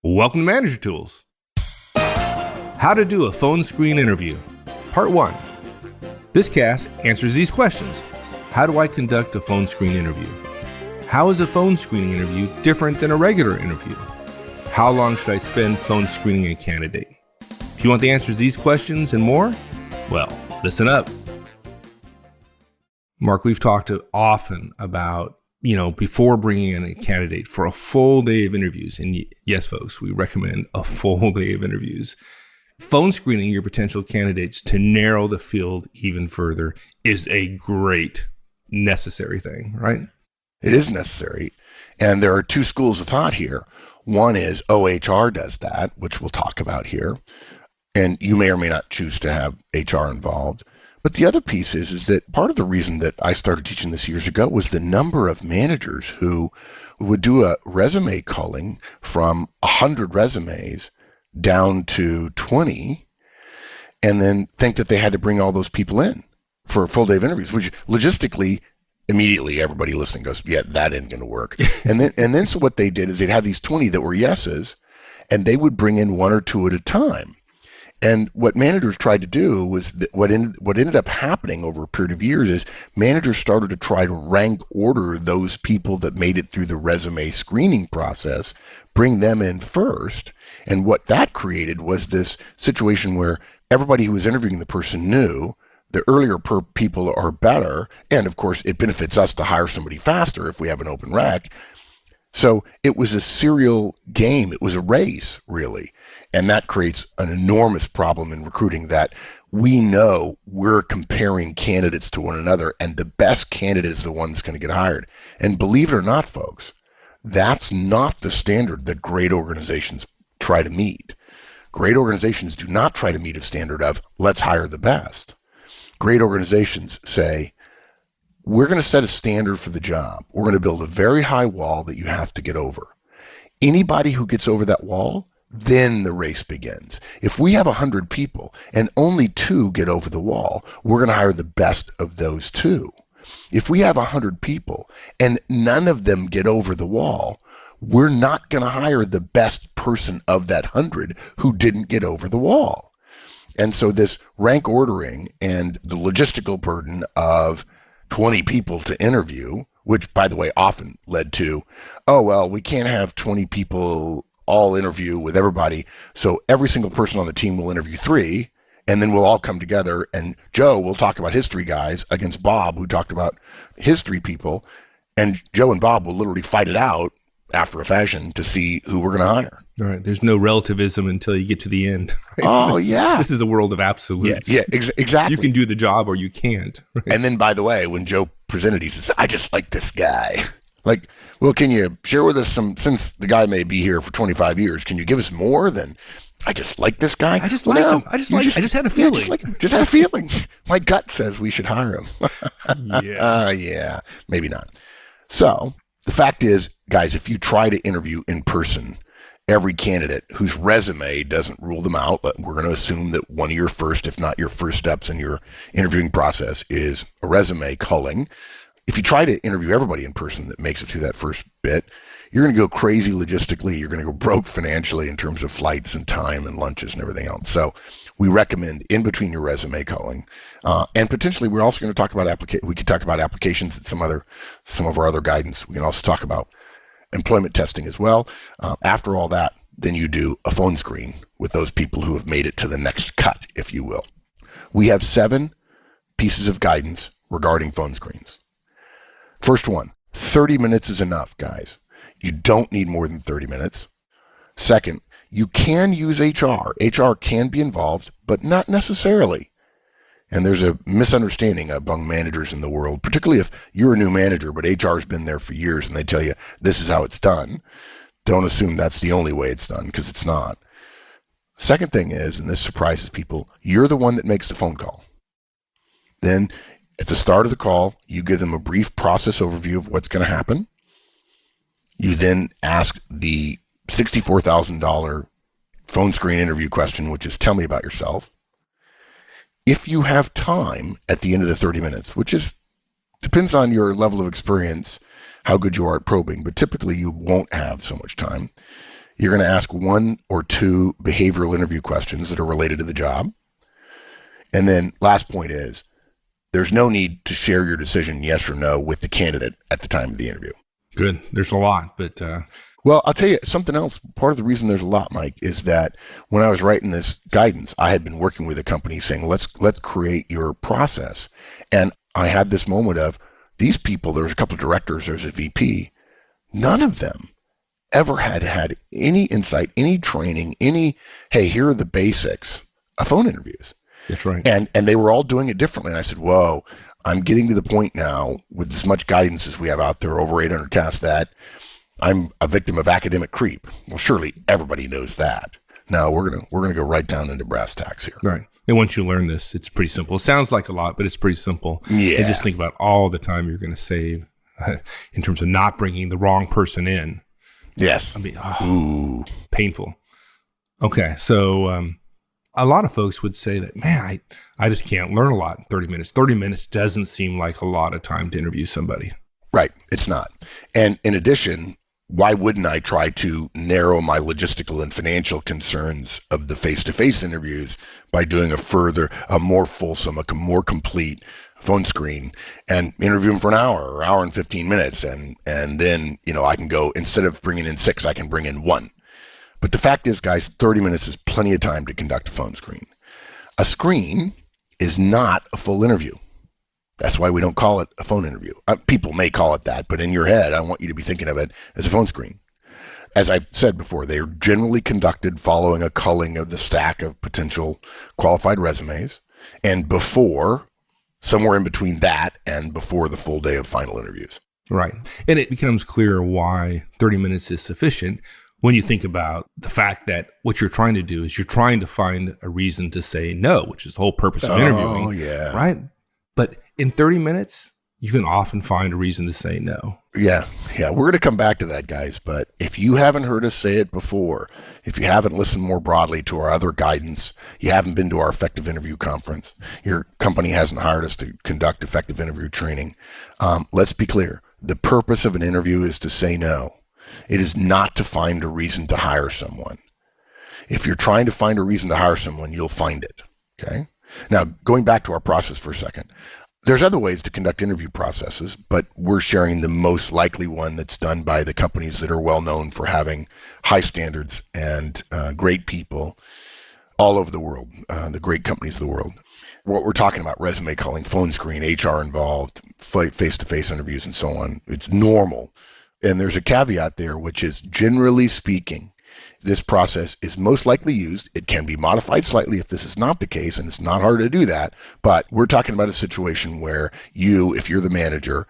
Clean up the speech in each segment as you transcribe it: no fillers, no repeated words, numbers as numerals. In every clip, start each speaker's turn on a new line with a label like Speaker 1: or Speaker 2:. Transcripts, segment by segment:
Speaker 1: Welcome to Manager Tools. How to do a phone screen interview. Part 1. This cast answers these questions. How do I conduct a phone screen interview? How is a phone screening interview different than a regular interview? How long should I spend phone screening a candidate? If you want the answers to these questions and more, well, listen up. Mark, we've talked often about before bringing in a candidate for a full day of interviews. And yes, folks, we recommend a full day of interviews. Phone screening your potential candidates to narrow the field even further is a great, necessary thing, right?
Speaker 2: It is necessary. And there are two schools of thought here. One is OHR does that, which we'll talk about here. And you may or may not choose to have HR involved. But the other piece is that part of the reason that I started teaching this years ago was the number of managers who would do a resume culling from 100 resumes down to 20 and then think that they had to bring all those people in for a full day of interviews, which logistically, immediately everybody listening goes, yeah, that isn't going to work. and then so what they did is they'd have these 20 that were yeses, and they would bring in one or two at a time. And what managers tried to do was what ended up happening over a period of years is managers started to try to rank order those people that made it through the resume screening process, bring them in first. And what that created was this situation where everybody who was interviewing the person knew the earlier people are better. And of course, it benefits us to hire somebody faster if we have an open rec. So it was a serial game. It was a race, really. And that creates an enormous problem in recruiting that we know we're comparing candidates to one another, and the best candidate is the one that's going to get hired. And believe it or not, folks, that's not the standard that great organizations try to meet. Great organizations do not try to meet a standard of, let's hire the best. Great organizations say, we're going to set a standard for the job. We're going to build a very high wall that you have to get over. Anybody who gets over that wall, then the race begins. If we have 100 people and only 2 get over the wall, we're going to hire the best of those 2. If we have 100 people and none of them get over the wall, we're not going to hire the best person of that 100 who didn't get over the wall. And so this rank ordering and the logistical burden of 20 people to interview, which, by the way, often led to, oh, well, we can't have 20 people all interview with everybody, so every single person on the team will interview 3, and then we'll all come together, and Joe will talk about his 3 guys against Bob, who talked about his 3 people, and Joe and Bob will literally fight it out after a fashion to see who we're going to hire.
Speaker 1: All right. There's no relativism until you get to the end. Right?
Speaker 2: Oh, yeah.
Speaker 1: This is a world of absolutes.
Speaker 2: Yeah, exactly.
Speaker 1: You can do the job or you can't. Right?
Speaker 2: And then, by the way, when Joe presented, he says, I just like this guy. Like, well, can you share with us since the guy may be here for 25 years, can you give us more than, I just like this guy?
Speaker 1: I just like him. I just had a feeling.
Speaker 2: Yeah, just had a feeling. My gut says we should hire him.
Speaker 1: Yeah.
Speaker 2: Yeah, maybe not. So the fact is, guys, if you try to interview in person, every candidate whose resume doesn't rule them out, but we're going to assume that one of your first, if not your first steps in your interviewing process is a resume culling. If you try to interview everybody in person that makes it through that first bit, you're going to go crazy logistically. You're going to go broke financially in terms of flights and time and lunches and everything else. So we recommend in between your resume culling. And potentially we're also going to talk about we could talk about applications and some of our other guidance. We can also talk about employment testing as well. After all that, then you do a phone screen with those people who have made it to the next cut, if you will. We have 7 pieces of guidance regarding phone screens. First one, 30 minutes is enough, guys. You don't need more than 30 minutes. Second, you can use HR. HR can be involved, but not necessarily. And there's a misunderstanding among managers in the world, particularly if you're a new manager, but HR's been there for years and they tell you this is how it's done. Don't assume that's the only way it's done, because it's not. Second thing is, and this surprises people, you're the one that makes the phone call. Then at the start of the call, you give them a brief process overview of what's going to happen. You then ask the $64,000 phone screen interview question, which is, tell me about yourself. If you have time at the end of the 30 minutes, which depends on your level of experience, how good you are at probing, but typically you won't have so much time, You're going to ask 1 or 2 behavioral interview questions that are related to the job. And then last point is, there's no need to share your decision, yes or no, with the candidate at the time of the interview.
Speaker 1: Good. There's a lot, but
Speaker 2: well, I'll tell you something else. Part of the reason there's a lot, Mike, is that when I was writing this guidance, I had been working with a company saying, let's create your process. And I had this moment of these people, there's a couple of directors, there's a VP, none of them ever had any insight, any training, hey, here are the basics of phone interviews.
Speaker 1: That's right.
Speaker 2: And they were all doing it differently. And I said, whoa, I'm getting to the point now with as much guidance as we have out there, over 800 tasks, that I'm a victim of academic creep. Well, surely everybody knows that. Now we're gonna go right down into brass tacks here.
Speaker 1: Right. And once you learn this, it's pretty simple. It sounds like a lot, but it's pretty simple.
Speaker 2: Yeah.
Speaker 1: And just think about all the time you're going to save in terms of not bringing the wrong person in.
Speaker 2: Yes.
Speaker 1: I mean, painful. Okay. So a lot of folks would say that, man, I just can't learn a lot in 30 minutes. 30 minutes doesn't seem like a lot of time to interview somebody.
Speaker 2: Right. It's not. And in addition, why wouldn't I try to narrow my logistical and financial concerns of the face-to-face interviews by doing a more fulsome, a more complete phone screen and interview them for an hour or hour and 15 minutes. And then, I can go, instead of bringing in 6, I can bring in 1. But the fact is, guys, 30 minutes is plenty of time to conduct a phone screen. A screen is not a full interview. That's why we don't call it a phone interview. People may call it that, but in your head, I want you to be thinking of it as a phone screen. As I said before, they are generally conducted following a culling of the stack of potential qualified resumes, and somewhere in between that and before the full day of final interviews.
Speaker 1: Right. And it becomes clear why 30 minutes is sufficient when you think about the fact that what you're trying to do is you're trying to find a reason to say no, which is the whole purpose of interviewing.
Speaker 2: Oh, yeah.
Speaker 1: Right? But in 30 minutes, you can often find a reason to say no.
Speaker 2: Yeah. We're going to come back to that, guys. But if you haven't heard us say it before, if you haven't listened more broadly to our other guidance, you haven't been to our effective interview conference, your company hasn't hired us to conduct effective interview training, let's be clear. The purpose of an interview is to say no. It is not to find a reason to hire someone. If you're trying to find a reason to hire someone, you'll find it. Okay? Now, going back to our process for a second, there's other ways to conduct interview processes, but we're sharing the most likely one that's done by the companies that are well known for having high standards and great people all over the world, the great companies of the world. What we're talking about, resume calling, phone screen, HR involved, face-to-face interviews, and so on, it's normal. And there's a caveat there, which is, generally speaking, this process is most likely used. It can be modified slightly if this is not the case, and it's not hard to do that. But we're talking about a situation where you, if you're the manager,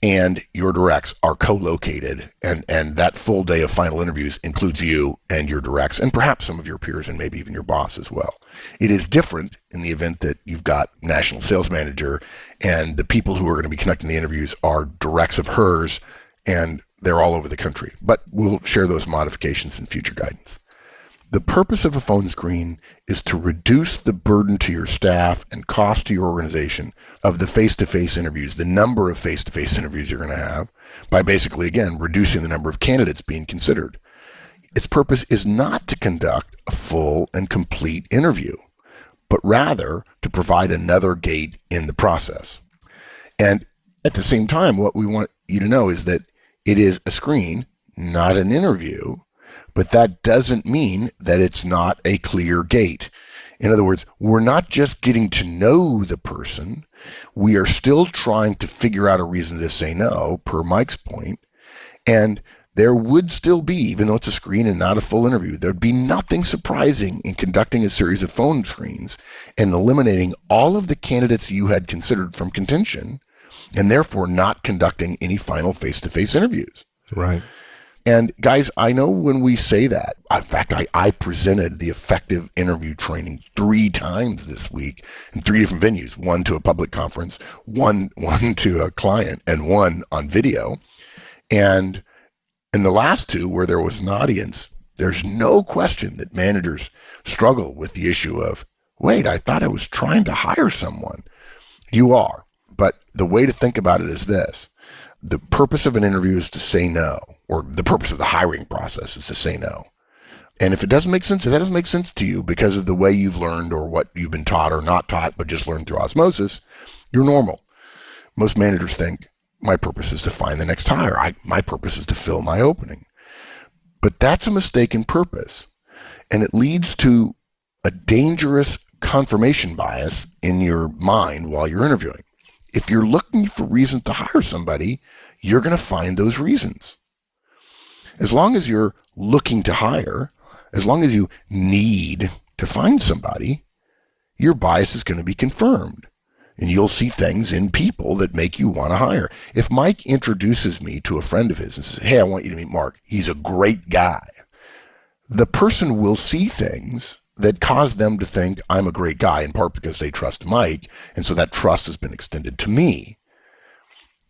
Speaker 2: and your directs are co-located, and that full day of final interviews includes you and your directs, and perhaps some of your peers, and maybe even your boss as well. It is different in the event that you've got national sales manager, and the people who are going to be conducting the interviews are directs of hers, and they're all over the country. But we'll share those modifications in future guidance. The purpose of a phone screen is to reduce the burden to your staff and cost to your organization of the face-to-face interviews, the number of face-to-face interviews you're going to have, by basically, again, reducing the number of candidates being considered. Its purpose is not to conduct a full and complete interview, but rather to provide another gate in the process. And at the same time, what we want you to know is that it is a screen, not an interview, but that doesn't mean that it's not a clear gate. In other words, we're not just getting to know the person, we are still trying to figure out a reason to say no, per Mike's point, and there would still be, even though it's a screen and not a full interview, there'd be nothing surprising in conducting a series of phone screens and eliminating all of the candidates you had considered from contention, and therefore not conducting any final face-to-face interviews.
Speaker 1: Right.
Speaker 2: And guys, I know when we say that, in fact, I presented the effective interview training 3 times this week in 3 different venues, one to a public conference, one to a client, and one on video. And in the last 2 where there was an audience, there's no question that managers struggle with the issue of, wait, I thought I was trying to hire someone. You are. But the way to think about it is this. The purpose of an interview is to say no, or the purpose of the hiring process is to say no. And if it doesn't make sense, if that doesn't make sense to you because of the way you've learned or what you've been taught or not taught, but just learned through osmosis, you're normal. Most managers think, my purpose is to find the next hire. My purpose is to fill my opening. But that's a mistaken purpose. And it leads to a dangerous confirmation bias in your mind while you're interviewing. If you're looking for reasons to hire somebody, you're going to find those reasons. As long as you're looking to hire, as long as you need to find somebody, your bias is going to be confirmed. And you'll see things in people that make you want to hire. If Mike introduces me to a friend of his and says, hey, I want you to meet Mark. He's a great guy. The person will see things that cause them to think I'm a great guy, in part because they trust Mike. And so that trust has been extended to me.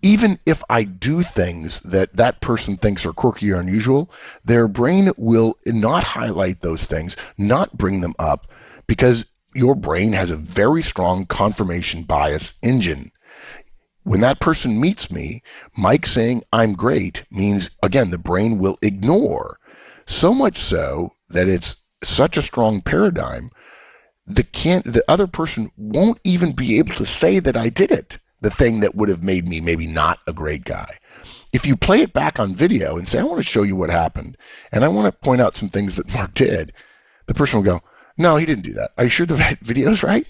Speaker 2: Even if I do things that that person thinks are quirky or unusual, their brain will not highlight those things, not bring them up, because your brain has a very strong confirmation bias engine. When that person meets me, Mike saying I'm great means, again, the brain will ignore. So much so that it's such a strong paradigm, the other person won't even be able to say that I did it. The thing that would have made me maybe not a great guy. If you play it back on video and say, I want to show you what happened, and I want to point out some things that Mark did, the person will go, no, he didn't do that. Are you sure the video's right?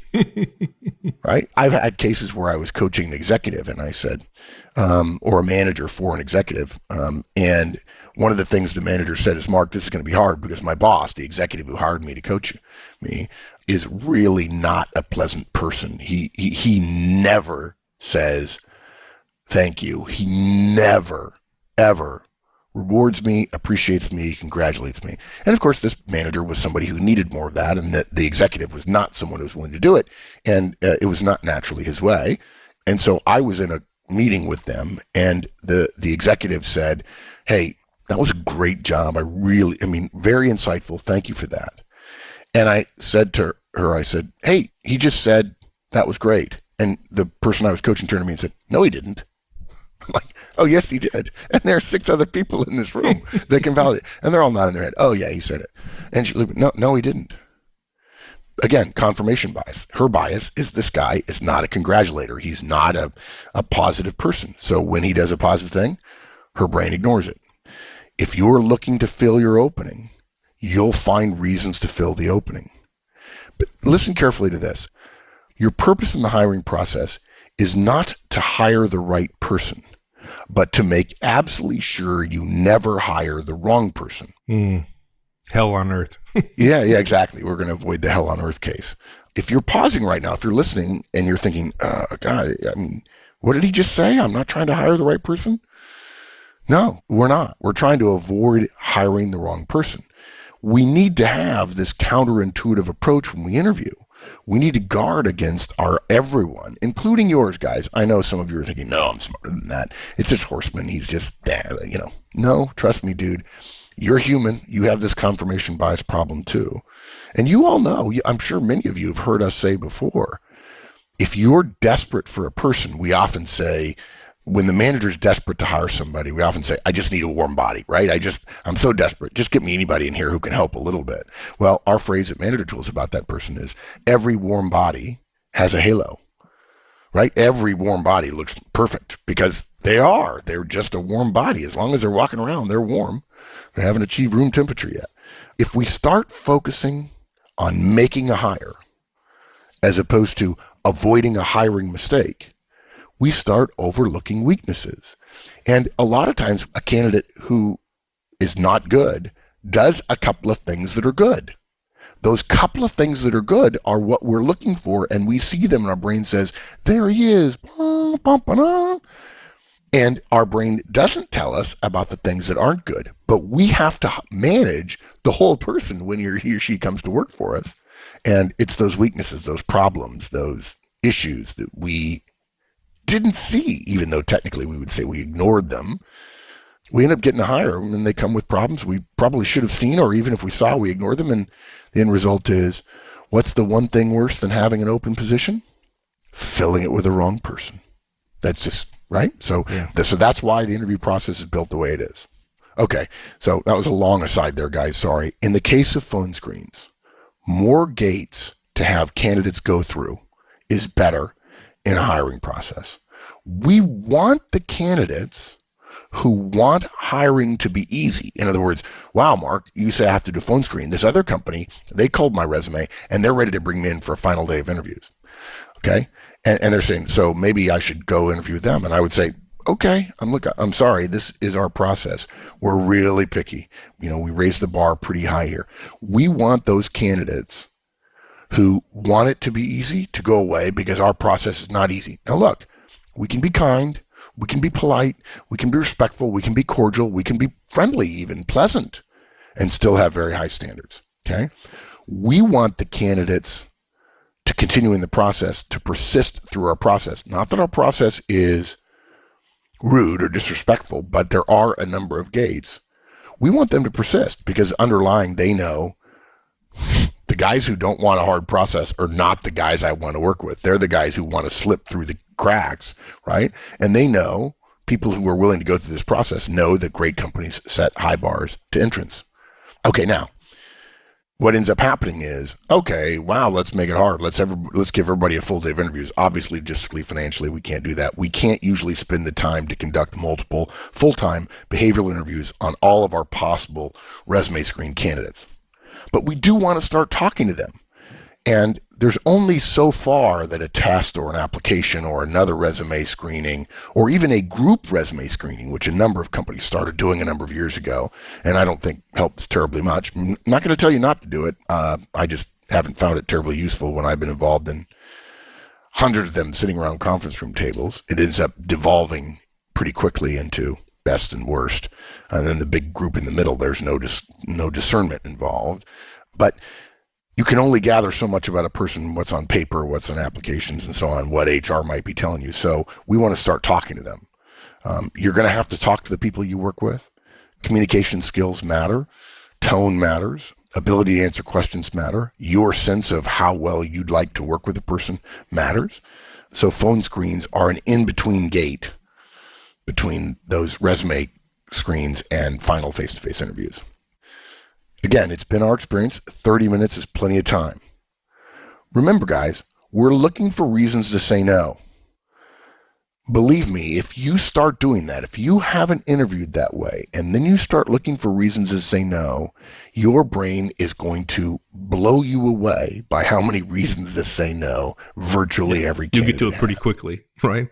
Speaker 2: Right? I've had cases where I was coaching an executive and I said, or a manager for an executive, and one of the things the manager said is, Mark, this is going to be hard because my boss, the executive who hired me to coach me, is really not a pleasant person. He never says thank you. He never, ever rewards me, appreciates me, congratulates me. And of course, this manager was somebody who needed more of that, and the executive was not someone who was willing to do it, and it was not naturally his way. And so I was in a meeting with them, and the executive said, hey, that was a great job. Very insightful. Thank you for that. And I said to her, I said, hey, he just said that was great. And the person I was coaching turned to me and said, no, he didn't. I'm like, oh, yes, he did. And there are 6 other people in this room that can validate. And they're all nodding their head. Oh, yeah, he said it. And she, no, he didn't. Again, confirmation bias. Her bias is this guy is not a congratulator. He's not a positive person. So when he does a positive thing, her brain ignores it. If you're looking to fill your opening, you'll find reasons to fill the opening. But listen carefully to this. Your purpose in the hiring process is not to hire the right person, but to make absolutely sure you never hire the wrong person.
Speaker 1: Hell on earth.
Speaker 2: Yeah, exactly. We're going to avoid the hell on earth case. If you're pausing right now, if you're listening and you're thinking, God, what did he just say? I'm not trying to hire the right person. No, we're not. We're trying to avoid hiring the wrong person. We need to have this counterintuitive approach when we interview. We need to guard against everyone, including yours, guys. I know some of you are thinking, no, I'm smarter than that. It's just Horstman. He's just, No, trust me, dude. You're human. You have this confirmation bias problem too. And you all know, I'm sure many of you have heard us say before, if you're desperate for a person, we often say, when the manager's desperate to hire somebody, we often say, I just need a warm body, right? I'm so desperate. Just get me anybody in here who can help a little bit. Well, our phrase at Manager Tools about that person is, every warm body has a halo, right? Every warm body looks perfect because they're just a warm body. As long as they're walking around, they're warm. They haven't achieved room temperature yet. If we start focusing on making a hire as opposed to avoiding a hiring mistake, we start overlooking weaknesses. And a lot of times a candidate who is not good does a couple of things that are good. Those couple of things that are good are what we're looking for, and we see them and our brain says, there he is. And our brain doesn't tell us about the things that aren't good, but we have to manage the whole person when he or she comes to work for us. And it's those weaknesses, those problems, those issues that we didn't see, even though technically we would say we ignored them. We end up getting a hire and they come with problems we probably should have seen, or even if we saw, we ignored them. And the end result is, what's the one thing worse than having an open position? Filling it with the wrong person. That's just right? So, so that's why the interview process is built the way it is. Okay, so that was a long aside there, guys. Sorry. In the case of phone screens, more gates to have candidates go through is better in a hiring process. We want the candidates who want hiring to be easy. In other words, wow, Mark, you say I have to do a phone screen. This other company, they called my resume and they're ready to bring me in for a final day of interviews. Okay. And they're saying, so maybe I should go interview them. And I would say, okay, I'm sorry. This is our process. We're really picky. We raise the bar pretty high here. We want those candidates who want it to be easy to go away because our process is not easy. Now look, we can be kind. We can be polite, we can be respectful, we can be cordial, we can be friendly, even pleasant, and still have very high standards, okay? We want the candidates to continue in the process, to persist through our process. Not that our process is rude or disrespectful, but there are a number of gates. We want them to persist because underlying they know the guys who don't want a hard process are not the guys I want to work with. They're the guys who want to slip through the cracks, right? And they know, people who are willing to go through this process know that great companies set high bars to entrance. Okay, now, what ends up happening is, okay, wow, let's make it hard. Let's give everybody a full day of interviews. Obviously, logistically, financially, we can't do that. We can't usually spend the time to conduct multiple full-time behavioral interviews on all of our possible resume screen candidates. But we do want to start talking to them. And there's only so far that a test or an application or another resume screening or even a group resume screening, which a number of companies started doing a number of years ago, and I don't think helps terribly much. I'm not going to tell you not to do it. I just haven't found it terribly useful when I've been involved in hundreds of them sitting around conference room tables. It ends up devolving pretty quickly into best and worst. And then the big group in the middle, there's no discernment involved. But you can only gather so much about a person, what's on paper, what's on applications, and so on, what HR might be telling you. So we want to start talking to them. You're going to have to talk to the people you work with. Communication skills matter. Tone matters. Ability to answer questions matter. Your sense of how well you'd like to work with a person matters. So phone screens are an in-between gate between those resume screens and final face-to-face interviews. Again, it's been our experience, 30 minutes is plenty of time. Remember, guys, we're looking for reasons to say no. Believe me, if you start doing that, if you haven't interviewed that way, and then you start looking for reasons to say no, your brain is going to blow you away by how many reasons to say no virtually every candidate.
Speaker 1: You get to it pretty quickly, right?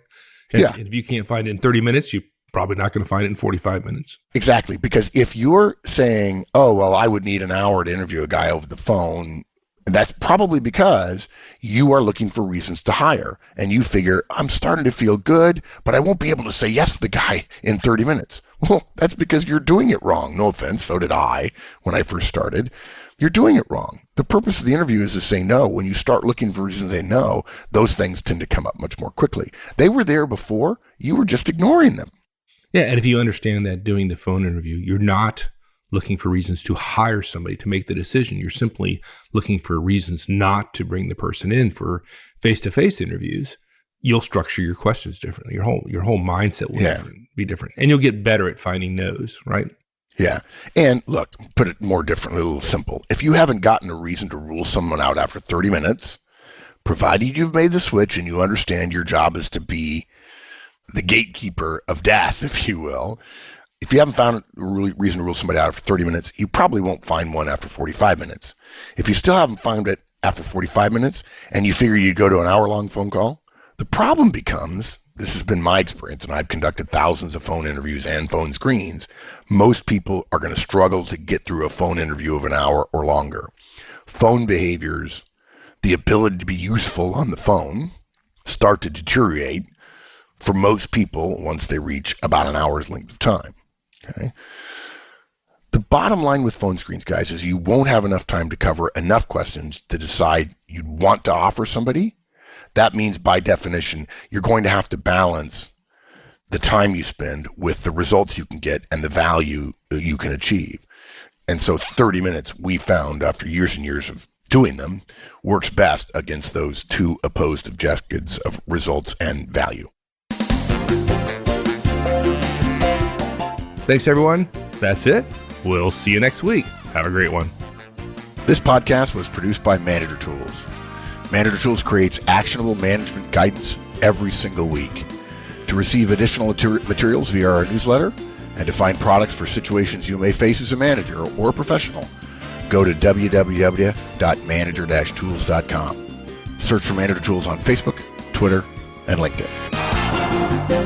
Speaker 1: And if you can't find it in 30 minutes, you're probably not going to find it in 45 minutes.
Speaker 2: Exactly. Because if you're saying, oh, well, I would need an hour to interview a guy over the phone, that's probably because you are looking for reasons to hire. And you figure, I'm starting to feel good, but I won't be able to say yes to the guy in 30 minutes. Well, that's because you're doing it wrong. No offense. So did I when I first started. You're doing it wrong. The purpose of the interview is to say no. When you start looking for reasons to say no, those things tend to come up much more quickly. They were there before. You were just ignoring them.
Speaker 1: Yeah, and if you understand that doing the phone interview, you're not looking for reasons to hire somebody to make the decision. You're simply looking for reasons not to bring the person in for face-to-face interviews. You'll structure your questions differently. Your whole mindset will be different. And you'll get better at finding no's, right?
Speaker 2: Yeah. And look, put it more differently, a little simple. If you haven't gotten a reason to rule someone out after 30 minutes, provided you've made the switch and you understand your job is to be the gatekeeper of death, if you will, if you haven't found a reason to rule somebody out after 30 minutes, you probably won't find one after 45 minutes. If you still haven't found it after 45 minutes and you figure you'd go to an hour-long phone call, the problem becomes, this has been my experience, and I've conducted thousands of phone interviews and phone screens, most people are going to struggle to get through a phone interview of an hour or longer. Phone behaviors, the ability to be useful on the phone, start to deteriorate for most people once they reach about an hour's length of time. Okay. The bottom line with phone screens, guys, is you won't have enough time to cover enough questions to decide you'd want to offer somebody. That means, by definition, you're going to have to balance the time you spend with the results you can get and the value you can achieve. And so 30 minutes, we found after years and years of doing them, works best against those two opposed objectives of results and value.
Speaker 1: Thanks, everyone. That's it. We'll see you next week. Have a great one.
Speaker 2: This podcast was produced by Manager Tools. Manager Tools creates actionable management guidance every single week. To receive additional materials via our newsletter and to find products for situations you may face as a manager or professional, go to www.manager-tools.com. Search for Manager Tools on Facebook, Twitter, and LinkedIn.